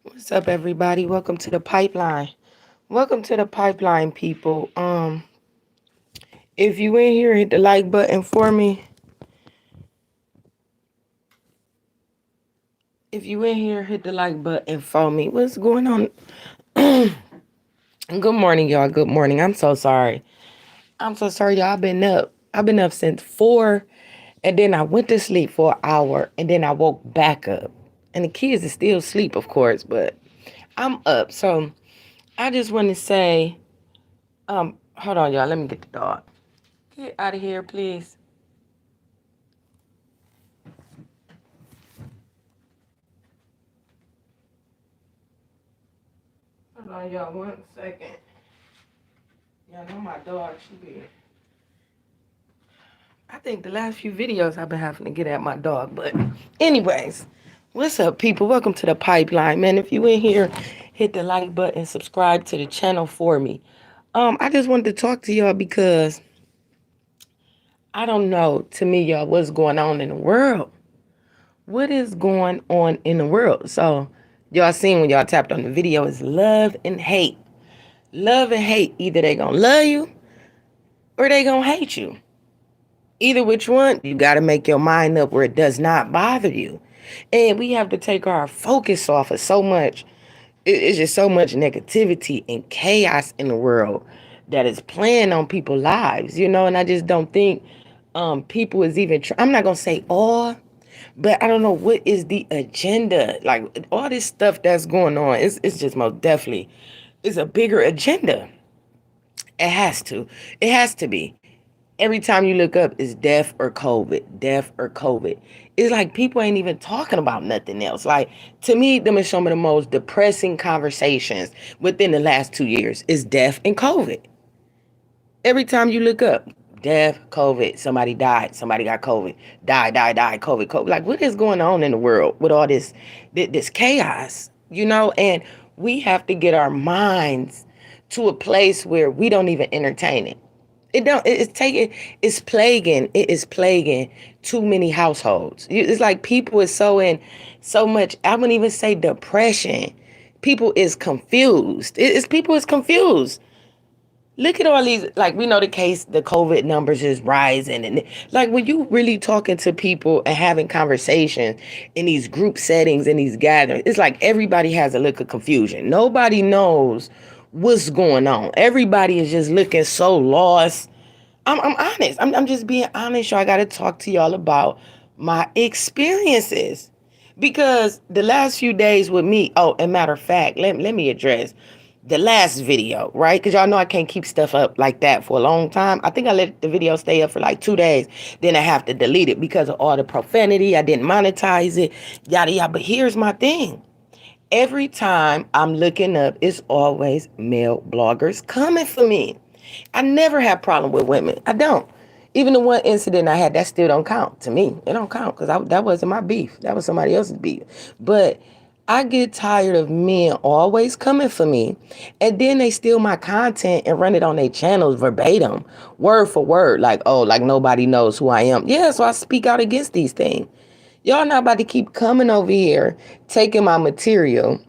What's up, everybody? Welcome to the pipeline. Welcome to the pipeline, people. If you in here, hit the like button for me. If you in here, hit the like button for me. What's going on? Good morning, y'all. Good morning. I'm so sorry. I'm so sorry, y'all. I've been up. I've been up since 4, and then I went to sleep for an hour, and then I woke back up. And the kids are still asleep, of course, but I'm up. So I just want to say, hold on, y'all. Let me get the dog. Get out of here, please. Hold on, y'all, 1 second. Y'all know my dog, she be. I think the last few videos I've been having to get at my dog. But, anyways, what's up, people? Welcome to the pipeline, man. If you in here, hit the like button, subscribe to the channel for me. I just wanted to talk to y'all because I don't know, to me, y'all, what's going on in the world. What is going on in the world? So, y'all seen when y'all tapped on the video is love and hate. Love and hate. Either they gonna love you or they gonna hate you. Either which one, you got to make your mind up where it does not bother you. And we have to take our focus off of so much. It's just so much negativity and chaos in the world that is playing on people's lives, and I just don't think people is even, I'm not going to say all, but I don't know what is the agenda. Like all this stuff that's going on, it's just most definitely, it's a bigger agenda. It has to. It has to be. Every time you look up, it's death or COVID, death or COVID. It's like people ain't even talking about nothing else. Like, to me, them is some of the most depressing conversations within the last 2 years is death and COVID. Every time you look up, death, COVID, somebody died, somebody got COVID, died, COVID, COVID. Like, what is going on in the world with all this chaos, And we have to get our minds to a place where we don't even entertain it. It is plaguing too many households. It's like people is so in so much, I wouldn't even say depression. People is confused. It's people is confused. Look at all these, like, we know the COVID numbers is rising. And like when you really talking to people and having conversations in these group settings and these gatherings, it's like everybody has a look of confusion. Nobody knows what's going on. Everybody is just looking so lost. I'm honest. I'm just being honest. I got to talk to y'all about my experiences because the last few days with me. Oh, and matter of fact, let me address the last video, right? Because y'all know I can't keep stuff up like that for a long time. I think I let the video stay up for like 2 days. Then I have to delete it because of all the profanity. I didn't monetize it, yada, yada. But here's my thing. Every time I'm looking up, it's always male bloggers coming for me. I never have problem with women. I don't. Even the one incident I had, that still don't count to me. It don't count because that wasn't my beef. That was somebody else's beef. But I get tired of men always coming for me, and then they steal my content and run it on their channels verbatim, word for word, like, oh, like nobody knows who I am. Yeah, so I speak out against these things. Y'all not about to keep coming over here, taking my material,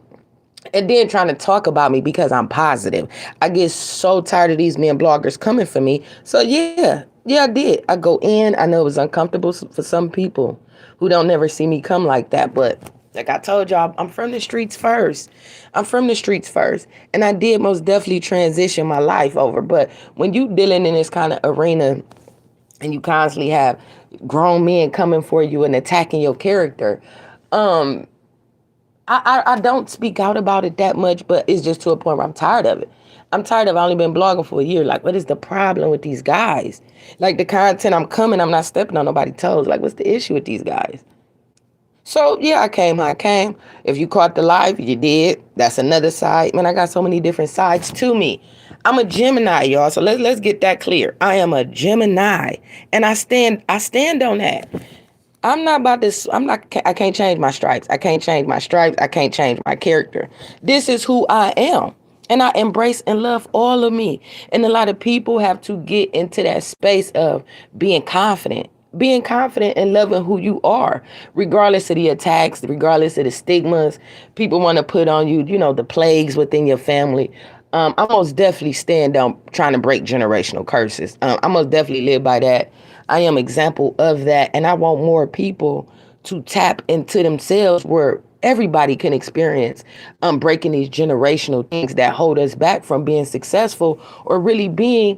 and then trying to talk about me because I'm positive. I get so tired of these men bloggers coming for me. So yeah, I did. I go in. I know it was uncomfortable for some people who don't never see me come like that. But like I told y'all, I'm from the streets first. I'm from the streets first. And I did most definitely transition my life over. But when you dealing in this kind of arena and you constantly have grown men coming for you and attacking your character, I don't speak out about it that much, but it's just to a point where I'm tired of it. I'm tired of, I only been blogging for a year. Like, what is the problem with these guys? Like, the content I'm not stepping on nobody's toes. Like, what's the issue with these guys? So, yeah, I came. If you caught the live, you did. That's another side. Man, I got so many different sides to me. I'm a Gemini, y'all. So let's get that clear. I am a Gemini. And I stand on that. I'm not about this. I can't change my stripes. I can't change my stripes. I can't change my character. This is who I am. And I embrace and love all of me. And a lot of people have to get into that space of being confident. being confident and loving who you are, regardless of the attacks, regardless of the stigmas people want to put on you, the plagues within your family. I most definitely stand on trying to break generational curses. I most definitely live by that. I am example of that. And I want more people to tap into themselves where everybody can experience breaking these generational things that hold us back from being successful or really being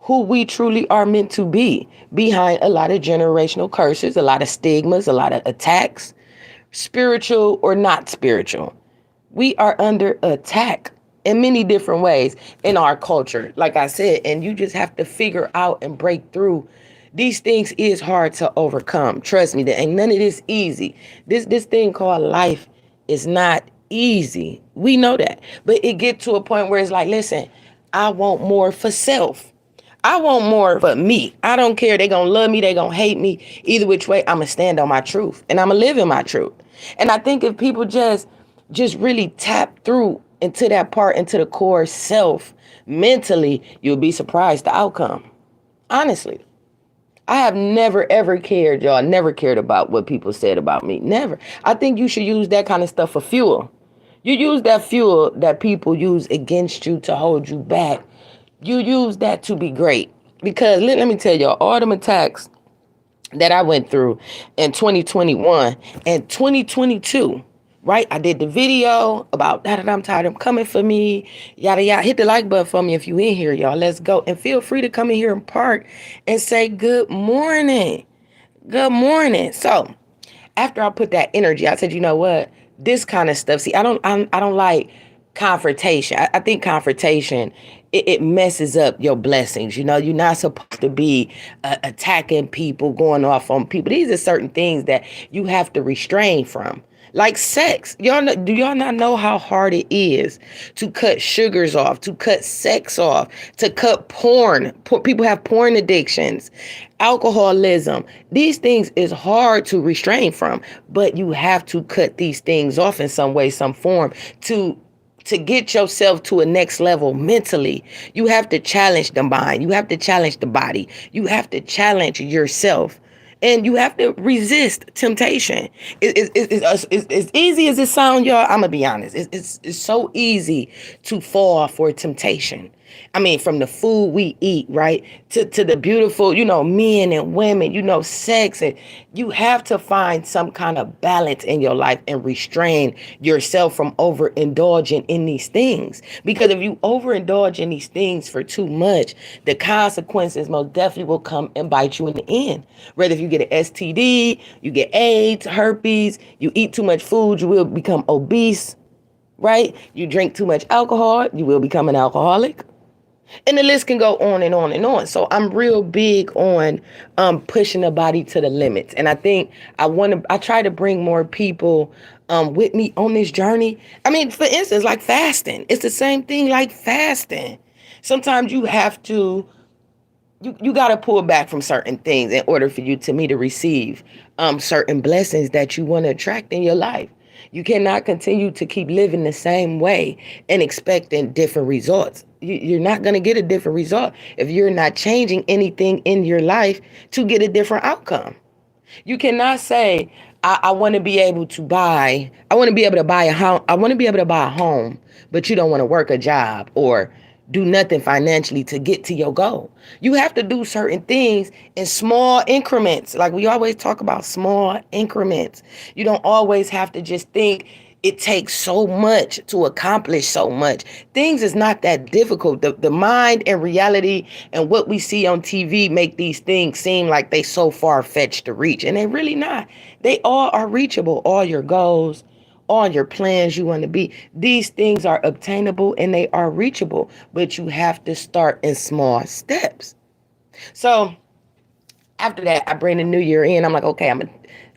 who we truly are meant to be behind a lot of generational curses, a lot of stigmas, a lot of attacks, spiritual or not spiritual. We are under attack in many different ways in our culture, like I said, and you just have to figure out and break through. These things is hard to overcome. Trust me, there ain't none of this easy. This thing called life is not easy. We know that. But it get to a point where it's like, listen, I want more for self. I want more for me. I don't care. They gonna love me. They gonna hate me. Either which way, I'm gonna stand on my truth and I'm gonna live in my truth. And I think if people just really tap through into that part, into the core self mentally, you'll be surprised the outcome. Honestly. I have never ever cared, y'all, never cared about what people said about me. Never. I think you should use that kind of stuff for fuel. You use that fuel that people use against you to hold you back. You use that to be great. Because let me tell y'all, all them attacks that I went through in 2021 and 2022, right? I did the video about that I'm tired of coming for me, yada yada. Hit the like button for me if you in here, y'all. Let's go. And feel free to come in here and park and say good morning. Good morning. So after I put that energy, I said, you know what? This kind of stuff. See, I don't like confrontation. I think confrontation it messes up your blessings. You're not supposed to be attacking people, going off on people. These are certain things that you have to restrain from. Like sex. Do y'all not know how hard it is to cut sugars off, to cut sex off, to cut porn? People have porn addictions, alcoholism. These things is hard to restrain from, but you have to cut these things off in some way, some form to get yourself to a next level mentally. You have to challenge the mind. You have to challenge the body. You have to challenge yourself. And you have to resist temptation. It's as easy as it sounds, y'all. I'm gonna be honest. It's so easy to fall for temptation. I mean, from the food we eat, right, to the beautiful, men and women, sex. And you have to find some kind of balance in your life and restrain yourself from overindulging in these things. Because if you overindulge in these things for too much, the consequences most definitely will come and bite you in the end. Whether if you get an STD, you get AIDS, herpes, you eat too much food, you will become obese, right? You drink too much alcohol, you will become an alcoholic. And the list can go on and on and on. So I'm real big on pushing the body to the limits. And I think I try to bring more people with me on this journey. I mean, for instance, like fasting. It's the same thing like fasting. Sometimes you have to, you got to pull back from certain things in order for you to receive certain blessings that you want to attract in your life. You cannot continue to keep living the same way and expecting different results. You're not going to get a different result if you're not changing anything in your life to get a different outcome. You cannot say, I want to be able to buy, I want to be able to buy a home, I want to be able to buy a home, but you don't want to work a job or do nothing financially to get to your goal. You have to do certain things in small increments. Like we always talk about small increments. You don't always have to just think it takes so much to accomplish so much. Things is not that difficult. The mind and reality and what we see on TV make these things seem like they so far-fetched to reach. And they're really not. They all are reachable. All your goals, all your plans you want to be. These things are obtainable and they are reachable. But you have to start in small steps. So after that, I bring the new year in. I'm like, okay, I'm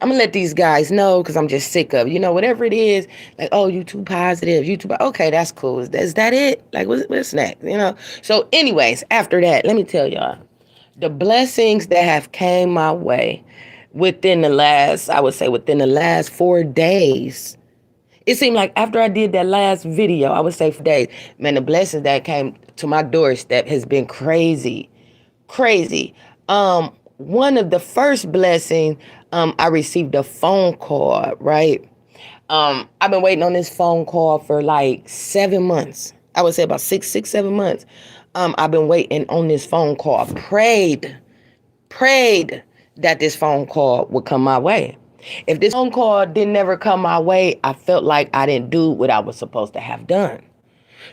gonna let these guys know because I'm just sick of, whatever it is. Like, oh, you too positive. Okay, that's cool. Is that it? Like, what's next? So anyways, after that, let me tell y'all, the blessings that have came my way within the last 4 days. It seemed like after I did that last video, I would say 4 days, man, the blessings that came to my doorstep has been crazy. Crazy. one of the first blessings, I received a phone call, right? I've been waiting on this phone call for like 7 months. I would say about 7 months. I've been waiting on this phone call. Prayed that this phone call would come my way. If this phone call didn't never come my way, I felt like I didn't do what I was supposed to have done.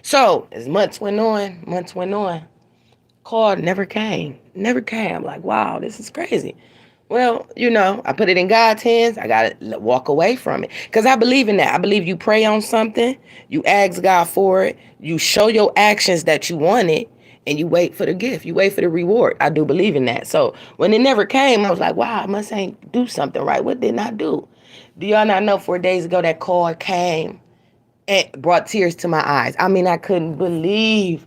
So as months went on, call never came. Never came. I'm like, wow, this is crazy. Well, I put it in God's hands. I got to walk away from it. Because I believe in that. I believe you pray on something, you ask God for it, you show your actions that you want it, and you wait for the gift. You wait for the reward. I do believe in that. So when it never came, I was like, wow, I must ain't do something right. What did I do? Do y'all not know 4 days ago that call came and brought tears to my eyes? I mean, I couldn't believe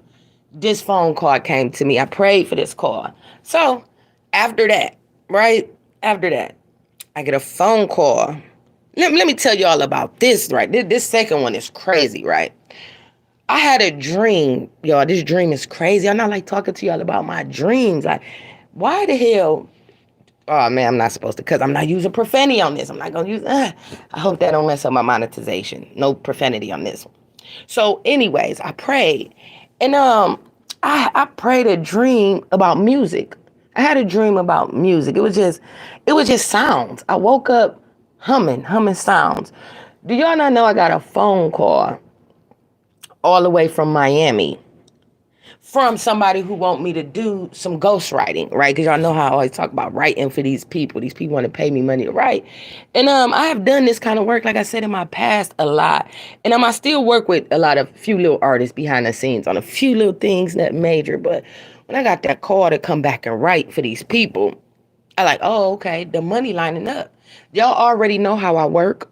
this phone call came to me. I prayed for this call. So after that, right? After that, I get a phone call. Let me tell you all about this, right? This second one is crazy, right? I had a dream, y'all. This dream is crazy. I'm not like talking to y'all about my dreams. Like, why the hell? Oh man, I'm not supposed to, because I'm not using profanity on this. I'm not gonna use. I hope that don't mess up my monetization. No profanity on this one. So, anyways, I prayed, and I prayed a dream about music. I had a dream about music. It was just sounds. I woke up humming sounds. Do y'all not know I got a phone call all the way from Miami from somebody who want me to do some ghostwriting, right? Because y'all know how I always talk about writing for these people. These people want to pay me money to write. And I have done this kind of work, like I said, in my past a lot. And I still work with few little artists behind the scenes on a few little things, not major. But when I got that call to come back and write for these people, I like, oh, okay, the money lining up. Y'all already know how I work.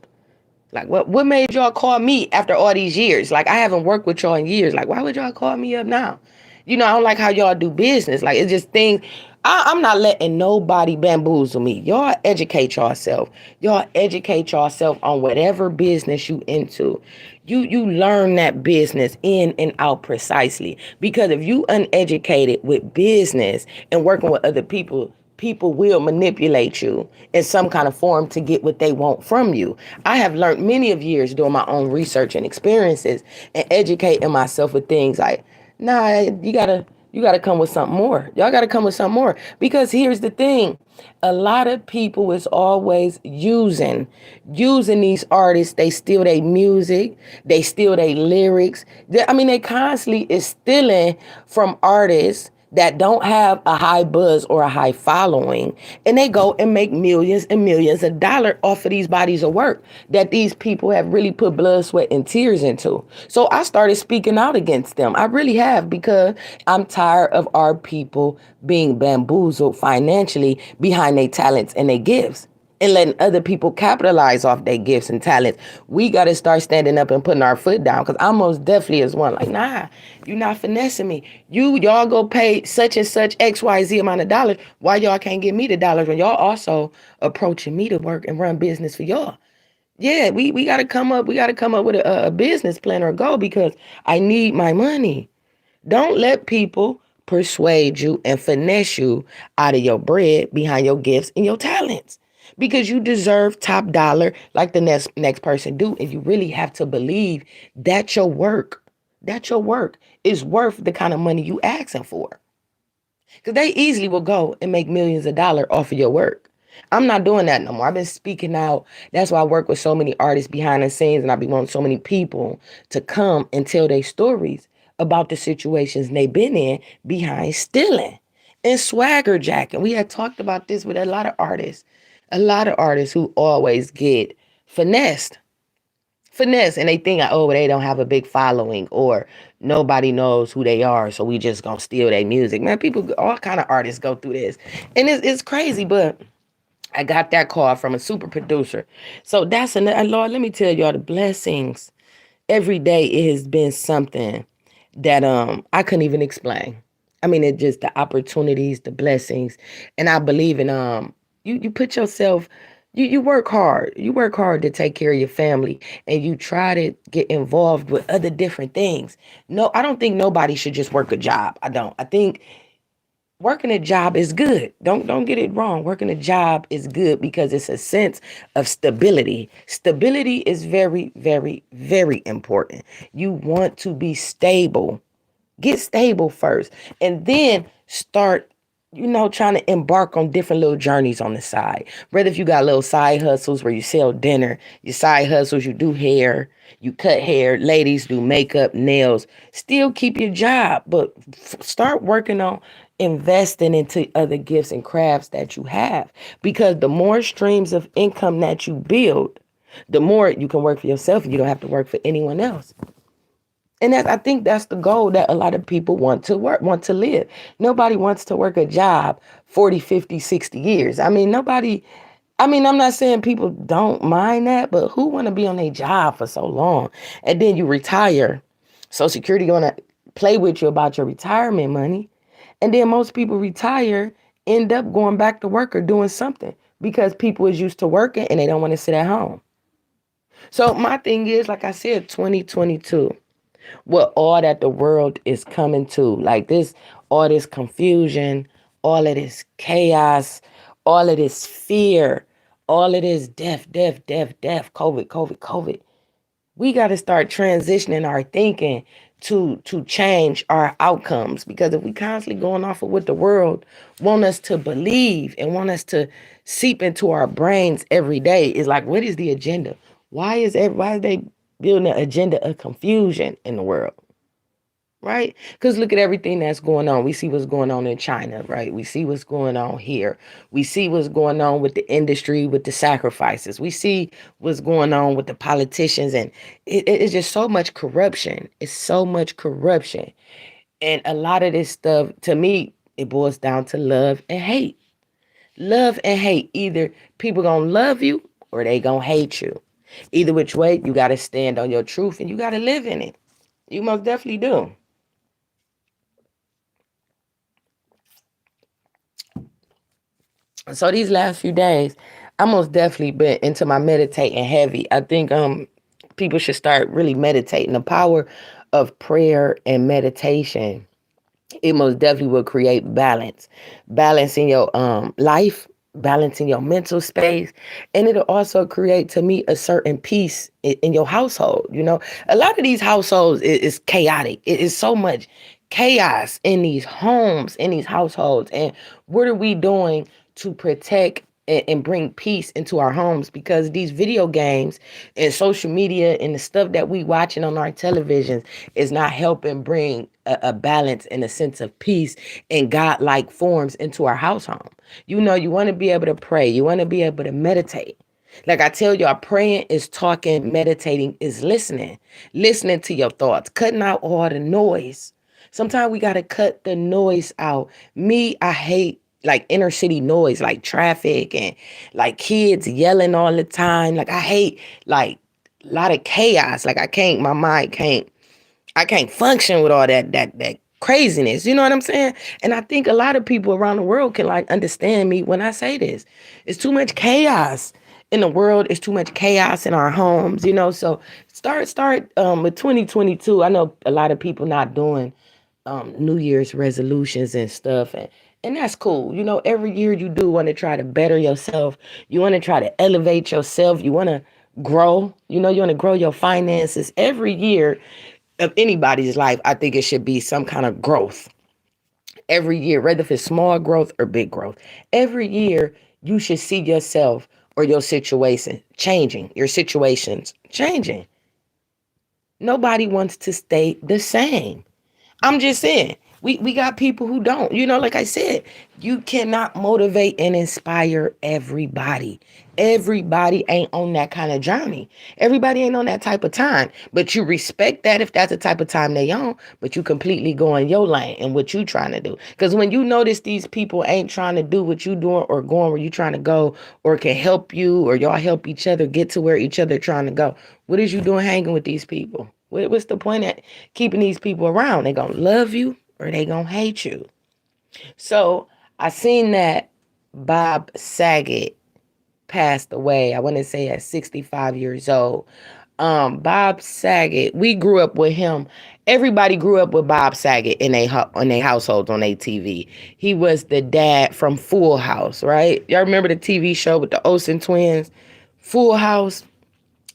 Like, what made y'all call me after all these years? Like, I haven't worked with y'all in years. Like, why would y'all call me up now? I don't like how y'all do business. Like, it's just things. I'm not letting nobody bamboozle me. Y'all educate yourself. Y'all educate yourself on whatever business you into. You learn that business in and out precisely. Because if you uneducated with business and working with other people, people will manipulate you in some kind of form to get what they want from you. I have learned many of years doing my own research and experiences and educating myself with things like, nah, you gotta come with something more. Y'all gotta come with something more. Because here's the thing. A lot of people is always using these artists. They steal their music. They steal their lyrics. They constantly is stealing from artists that don't have a high buzz or a high following, and they go and make millions and millions of dollars off of these bodies of work that these people have really put blood, sweat, and tears into. So I started speaking out against them. I really have, because I'm tired of our people being bamboozled financially behind their talents and their gifts, and letting other people capitalize off their gifts and talents. We got to start standing up and putting our foot down, because I most definitely is one. Like, nah, you're not finessing me. Y'all go pay such and such XYZ amount of dollars. Why y'all can't give me the dollars when y'all also approaching me to work and run business for y'all? Yeah, we got to come up. We got to come up with a business plan or a goal, because I need my money. Don't let people persuade you and finesse you out of your bread behind your gifts and your talents, because you deserve top dollar like the next person do. And you really have to believe that your work is worth the kind of money you asking for. Because they easily will go and make millions of dollars off of your work. I'm not doing that no more. I've been speaking out. That's why I work with so many artists behind the scenes, and I be wanting so many people to come and tell their stories about the situations they've been in behind stealing and swagger jacking. We had talked about this with a lot of artists who always get finessed and they think, oh, they don't have a big following, or nobody knows who they are, so we just gonna steal their music. Man, people, all kind of artists go through this, and it's crazy. But I got that call from a super producer. So that's another. Lord, let me tell y'all the blessings. Every day it has been something that I couldn't even explain. It just the opportunities, the blessings, and I believe in you put yourself, you work hard. You work hard to take care of your family, and you try to get involved with other different things. No, I don't think nobody should just work a job. I don't. I think Working a job is good. Don't get it wrong. Working a job is good because it's a sense of stability. Stability is very, very, very important. You want to be stable. Get stable first, and then start, trying to embark on different little journeys on the side. Whether if you got little side hustles where you sell dinner, your side hustles, you do hair, you cut hair, ladies do makeup, nails, still keep your job, but start working on investing into other gifts and crafts that you have. Because the more streams of income that you build, the more you can work for yourself and you don't have to work for anyone else. And I think that's the goal that a lot of people want to live. Nobody wants to work a job 40, 50, 60 years. I'm not saying people don't mind that, but who want to be on a job for so long? And then you retire. Social Security going to play with you about your retirement money. And then most people retire, end up going back to work or doing something because people is used to working and they don't want to sit at home. So my thing is, like I said, 2022. What all that the world is coming to, like this, all this confusion, all of this chaos, all of this fear, all of this death, death, death, death, COVID, COVID, COVID. We got to start transitioning our thinking to change our outcomes, because if we constantly going off of what the world want us to believe and want us to seep into our brains every day, is like, what is the agenda? Why is they building an agenda of confusion in the world? Right? Because look at everything that's going on. We see what's going on in China, right? We see what's going on here. We see what's going on with the industry, with the sacrifices. We see what's going on with the politicians. And it's just so much corruption. It's so much corruption. And a lot of this stuff, to me, it boils down to love and hate. Love and hate. Either people gonna love you or they gonna hate you. Either which way, you got to stand on your truth and you got to live in it. You most definitely do. So these last few days, I most definitely been into my meditating heavy. I think people should start really meditating. The power of prayer and meditation, it most definitely will create balance in your life, balance in your mental space, and it'll also create, to me, a certain peace in your household. A lot of these households is chaotic. It is so much chaos in these homes, in these households. And what are we doing to protect and bring peace into our homes? Because these video games and social media and the stuff that we watching on our televisions is not helping bring a balance and a sense of peace and godlike forms into our house home. You want to be able to pray. You want to be able to meditate. Like I tell y'all, praying is talking, meditating is listening to your thoughts, cutting out all the noise. Sometimes we got to cut the noise out. I hate like inner city noise, like traffic and like kids yelling all the time. Like I hate like a lot of chaos. Like my mind I can't function with all that craziness. You know what I'm saying? And I think a lot of people around the world can like understand me when I say this. It's too much chaos in the world. It's too much chaos in our homes. So start with 2022. I know a lot of people not doing New Year's resolutions and stuff, and that's cool. Every year you do want to try to better yourself. You want to try to elevate yourself. You want to grow. You want to grow your finances. Every year of anybody's life, I think it should be some kind of growth. Every year, whether if it's small growth or big growth, every year you should see yourself or your situation changing, your situations changing. Nobody wants to stay the same. I'm just saying, we got people who don't. Like I said, you cannot motivate and inspire everybody. Everybody ain't on that kind of journey. Everybody ain't on that type of time. But you respect that if that's the type of time they on, but you completely go in your lane and what you trying to do. Because when you notice these people ain't trying to do what you doing or going where you trying to go or can help you or y'all help each other get to where each other trying to go, what is you doing hanging with these people? What's the point at keeping these people around? They gonna love you or they gonna hate you. So I seen that Bob Saget passed away. I want to say at 65 years old. Bob Saget, we grew up with him. Everybody grew up with Bob Saget in their households on their TV. He was the dad from Full House, right? Y'all remember the TV show with the Olsen twins, Full House?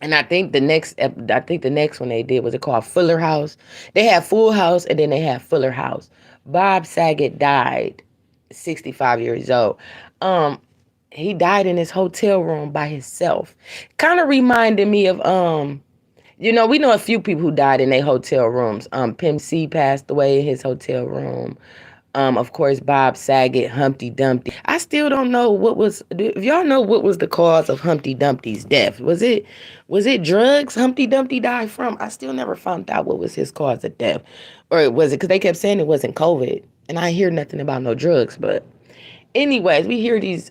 And I think the next one they did was it called Fuller House. They had Full House and then they had Fuller House. Bob Saget died 65 years old. Um, he died in his hotel room by himself. Kind of reminded me of we know a few people who died in their hotel rooms. Pimp C passed away in his hotel room. Of course, Bob Saget, Humpty Dumpty. I still don't know if y'all know what was the cause of Humpty Dumpty's death. Was it drugs Humpty Dumpty died from? I still never found out what was his cause of death. Or was it, because they kept saying it wasn't COVID. And I hear nothing about no drugs, but anyways, we hear these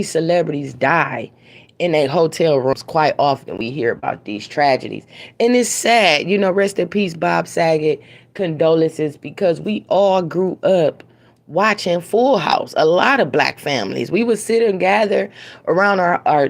celebrities die in their hotel rooms quite often. We hear about these tragedies, and it's sad. Rest in peace, Bob Saget. Condolences, because we all grew up watching Full House. A lot of black families, we would sit and gather around our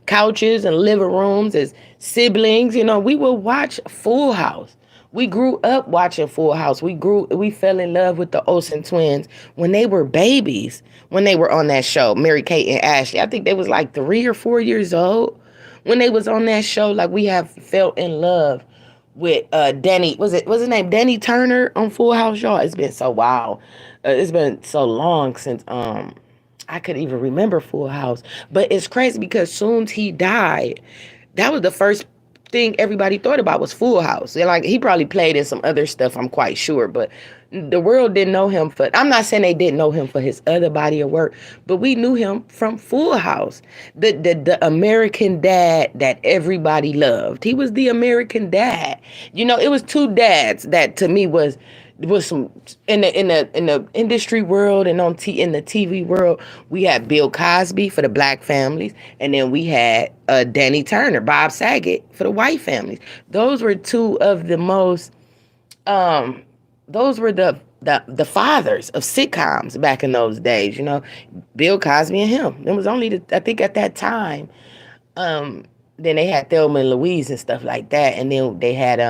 couches and living rooms as siblings. We would watch Full House. We grew up watching Full House. We fell in love with the Olsen twins when they were babies, when they were on that show, Mary Kate and Ashley. I think they was like 3 or 4 years old when they was on that show. Like, we have felt in love with Danny. Was his name Danny Turner on Full House, y'all? It's been so wild. It's been so long since I could even remember Full House. But it's crazy because soon as he died, that was the first thing everybody thought about was Full House. And like, he probably played in some other stuff, I'm quite sure, but the world didn't know him for, I'm not saying they didn't know him for his other body of work, but we knew him from Full House. The American dad that everybody loved. He was the American dad. It was two dads that to me was some in the industry world and in the TV world. We had Bill Cosby for the black families, and then we had Danny Turner, Bob Saget for the white families. Those were two of the most those were the fathers of sitcoms back in those days. Bill Cosby and him. It was only I think at that time. Then they had Thelma and Louise and stuff like that, and then they had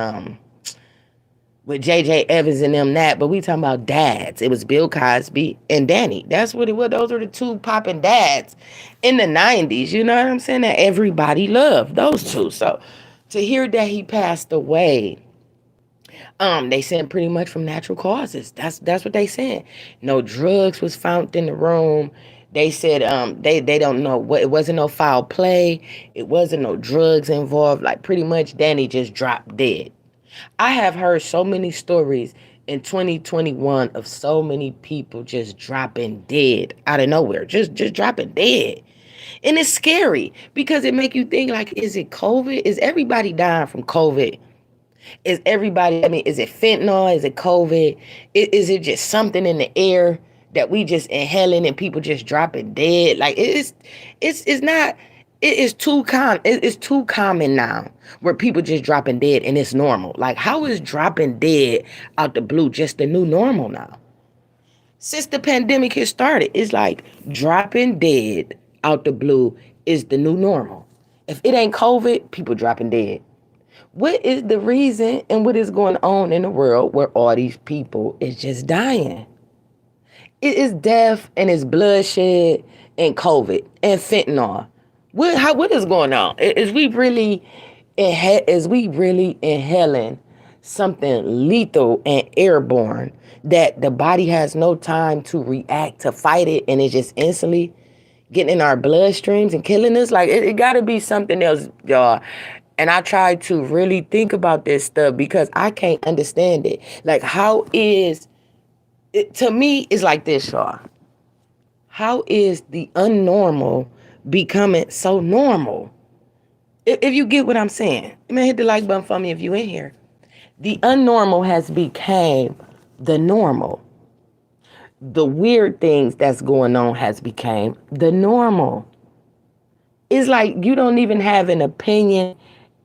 with J.J. Evans and them that, but we talking about dads. It was Bill Cosby and Danny. That's what it was. Those were the two popping dads in the 90s. You know what I'm saying? That everybody loved those two. So to hear that he passed away, they said pretty much from natural causes. That's what they said. No drugs was found in the room. They said they don't know what, it wasn't no foul play. It wasn't no drugs involved. Like, pretty much Danny just dropped dead. I have heard so many stories in 2021 of so many people just dropping dead out of nowhere, just dropping dead. And it's scary because it make you think, like, is it COVID? Is everybody dying from COVID? Is it fentanyl? Is it COVID? Is it just something in the air that we just inhaling and people just dropping dead? Like, it's not. It is too common. It's too common now where people just dropping dead and it's normal. Like, how is dropping dead out the blue just the new normal now? Since the pandemic has started, it's like dropping dead out the blue is the new normal. If it ain't COVID, people dropping dead. What is the reason and what is going on in the world where all these people is just dying? It is death and it's bloodshed and COVID and fentanyl. What is going on? Is we really inhaling something lethal and airborne that the body has no time to react to fight it, and it's just instantly getting in our bloodstreams and killing us? Like, it got to be something else, y'all. And I try to really think about this stuff because I can't understand it. Like, to me, it's like this, y'all. How is the unnormal becoming so normal? If you get what I'm saying, man, hit the like button for me if you in here. The unnormal has become the normal. The weird things that's going on has become the normal. It's like you don't even have an opinion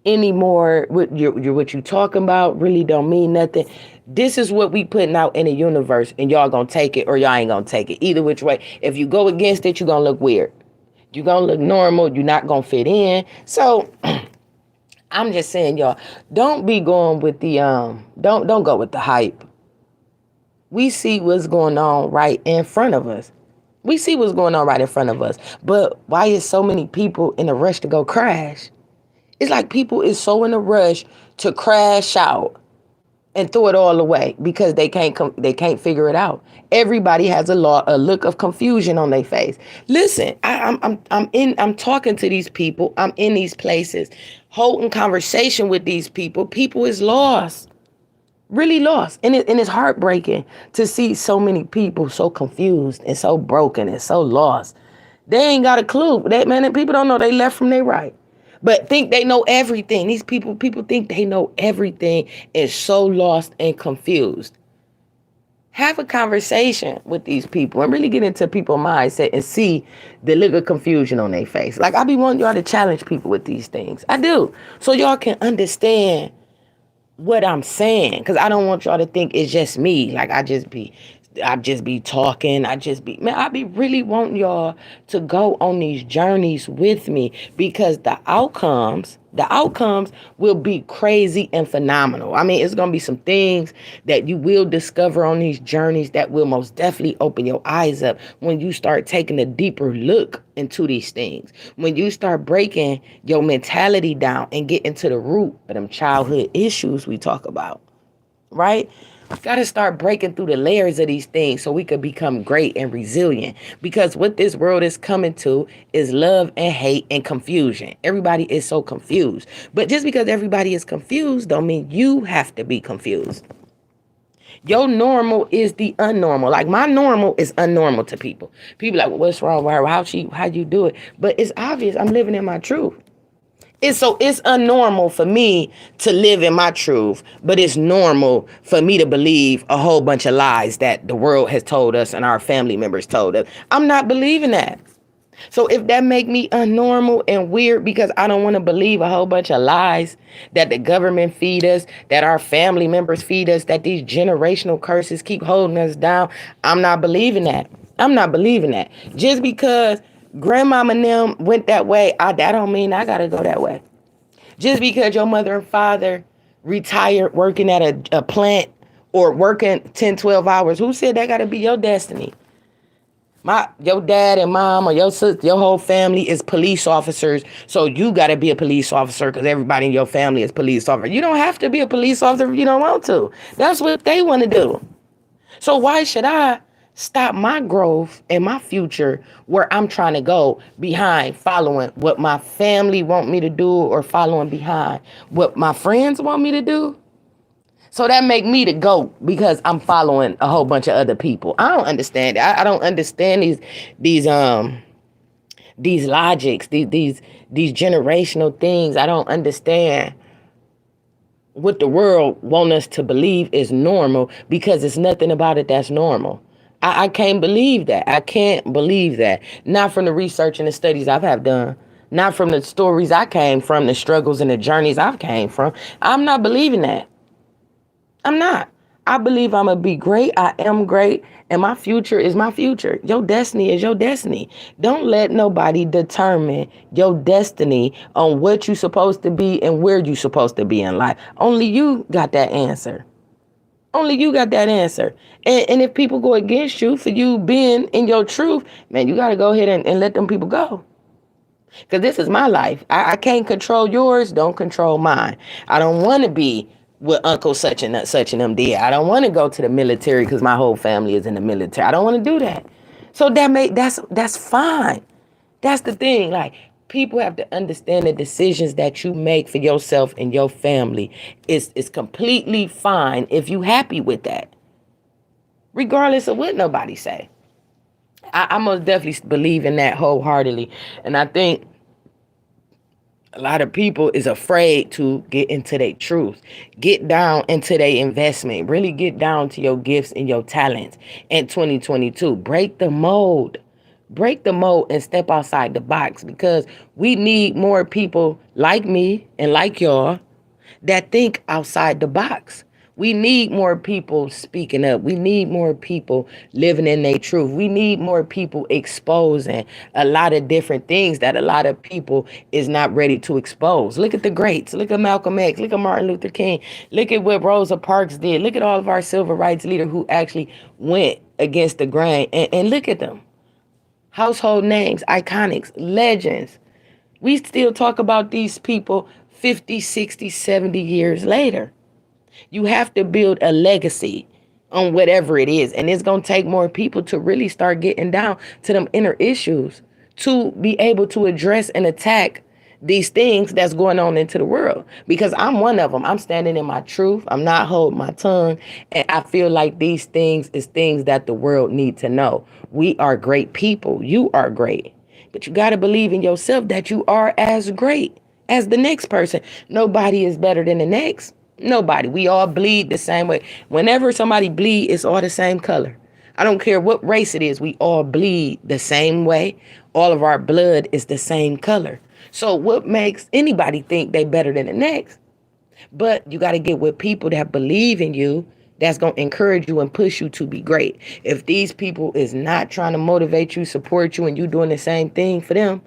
anymore. What you talking about really don't mean nothing. This is what we putting out in the universe, and y'all gonna take it or y'all ain't gonna take it. Either which way. If you go against it, you're gonna look weird. You're gonna look normal. You're not gonna fit in. So I'm just saying, y'all, don't be going with the don't go with the hype. We see what's going on right in front of us. We see what's going on right in front of us. But why is so many people in a rush to go crash? It's like people is so in a rush to crash out and throw it all away because they can't figure it out. Everybody has a look of confusion on their face. Listen, I'm talking to these people. I'm in these places, holding conversation with these people. People is lost, really lost, and it's heartbreaking to see so many people so confused and so broken and so lost. They ain't got a clue. People don't know they left from their right, but think they know everything. These people think they know everything and so lost and confused. Have a conversation with these people and really get into people's mindset and see the look of confusion on their face. Like, I be wanting y'all to challenge people with these things. I do. So y'all can understand what I'm saying, because I don't want y'all to think it's just me. Like, I just be talking. I be really wanting y'all to go on these journeys with me, because the outcomes will be crazy and phenomenal. I mean, it's going to be some things that you will discover on these journeys that will most definitely open your eyes up when you start taking a deeper look into these things. When you start breaking your mentality down and get into the root of them childhood issues we talk about, right? We got to start breaking through the layers of these things so we could become great and resilient. Because what this world is coming to is love and hate and confusion. Everybody is so confused. But just because everybody is confused don't mean you have to be confused. Your normal is the unnormal. Like, my normal is unnormal to people. People like, well, what's wrong with her? How you do it? But it's obvious I'm living in my truth. It's unnormal for me to live in my truth, but it's normal for me to believe a whole bunch of lies that the world has told us and our family members told us. I'm not believing that. So if that make me unnormal and weird because I don't want to believe a whole bunch of lies that the government feed us, that our family members feed us, that these generational curses keep holding us down, I'm not believing that. I'm not believing that. Just because grandmama and them went that way, that don't mean I got to go that way. Just because your mother and father retired working at a plant or working 10, 12 hours, who said that got to be your destiny? Your dad and mom or your sister, your whole family is police officers, so you got to be a police officer because everybody in your family is police officer. You don't have to be a police officer if you don't want to. That's what they want to do. So why should I stop my growth and my future where I'm trying to go behind following what my family want me to do or following behind what my friends want me to do? So that make me the GOAT because I'm following a whole bunch of other people. I don't understand it. I don't understand these logics, these generational things. I don't understand what the world want us to believe is normal because it's nothing about it that's normal. I can't believe that. I can't believe that. Not from the research and the studies have done. Not from the stories I came from, the struggles and the journeys I've came from. I'm not believing that. I'm not. I believe I'm going to be great. I am great. And my future is my future. Your destiny is your destiny. Don't let nobody determine your destiny on what you're supposed to be and where you're supposed to be in life. Only you got that answer. Only you got that answer. And if people go against you for you being in your truth, man, you got to go ahead and let them people go. Because this is my life. I can't control yours. Don't control mine. I don't want to be what Uncle such and them did. I don't want to go to the military because my whole family is in the military. I don't want to do that. So that's fine. That's the thing. Like, people have to understand the decisions that you make for yourself and your family is completely fine if you happy with that, regardless of what nobody say. I most definitely believe in that wholeheartedly. And I think a lot of people is afraid to get into their truth, get down into their investment, really get down to your gifts and your talents in 2022. Break the mold. Break the mold and step outside the box, because we need more people like me and like y'all that think outside the box. We need more people speaking up. We need more people living in their truth. We need more people exposing a lot of different things that a lot of people is not ready to expose. Look at the greats. Look at Malcolm X. Look at Martin Luther King. Look at what Rosa Parks did. Look at all of our civil rights leaders who actually went against the grain. And look at them. Household names, iconics, legends. We still talk about these people 50, 60, 70 years later. You have to build a legacy on whatever it is. And it's going to take more people to really start getting down to them inner issues to be able to address and attack these things that's going on into the world. Because I'm one of them. I'm standing in my truth. I'm not holding my tongue. And I feel like these things is things that the world need to know. We are great people. You are great. But you got to believe in yourself that you are as great as the next person. Nobody is better than the next. Nobody. We all bleed the same way. Whenever somebody bleed, it's all the same color. I don't care what race it is. We all bleed the same way. All of our blood is the same color. So what makes anybody think they better than the next? But you got to get with people that believe in you, that's going to encourage you and push you to be great. If these people is not trying to motivate you, support you, and you doing the same thing for them,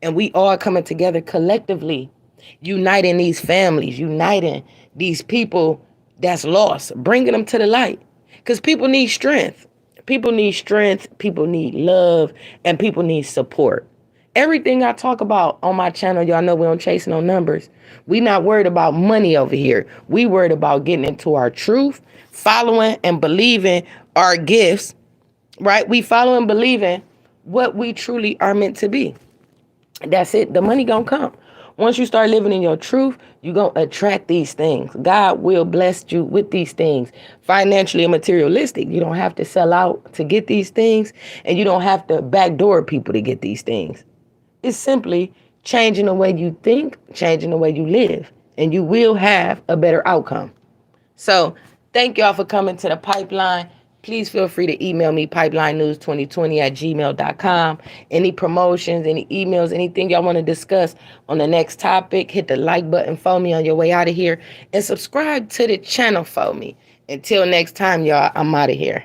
and we all coming together collectively, uniting these families, uniting these people that's lost, bringing them to the light. Because people need strength. People need strength. People need love. And people need support. Everything I talk about on my channel, y'all know we don't chase no numbers. We not worried about money over here. We worried about getting into our truth, following and believing our gifts, right? We follow and believing what we truly are meant to be. That's it. The money gonna come. Once you start living in your truth, you're going to attract these things. God will bless you with these things, financially and materialistic. You don't have to sell out to get these things, and you don't have to backdoor people to get these things. It's simply changing the way you think, changing the way you live, and you will have a better outcome. So thank y'all for coming to the pipeline. Please feel free to email me, pipelinenews2020@gmail.com. Any promotions, any emails, anything y'all want to discuss on the next topic, hit the like button for me on your way out of here. And subscribe to the channel for me. Until next time, y'all, I'm out of here.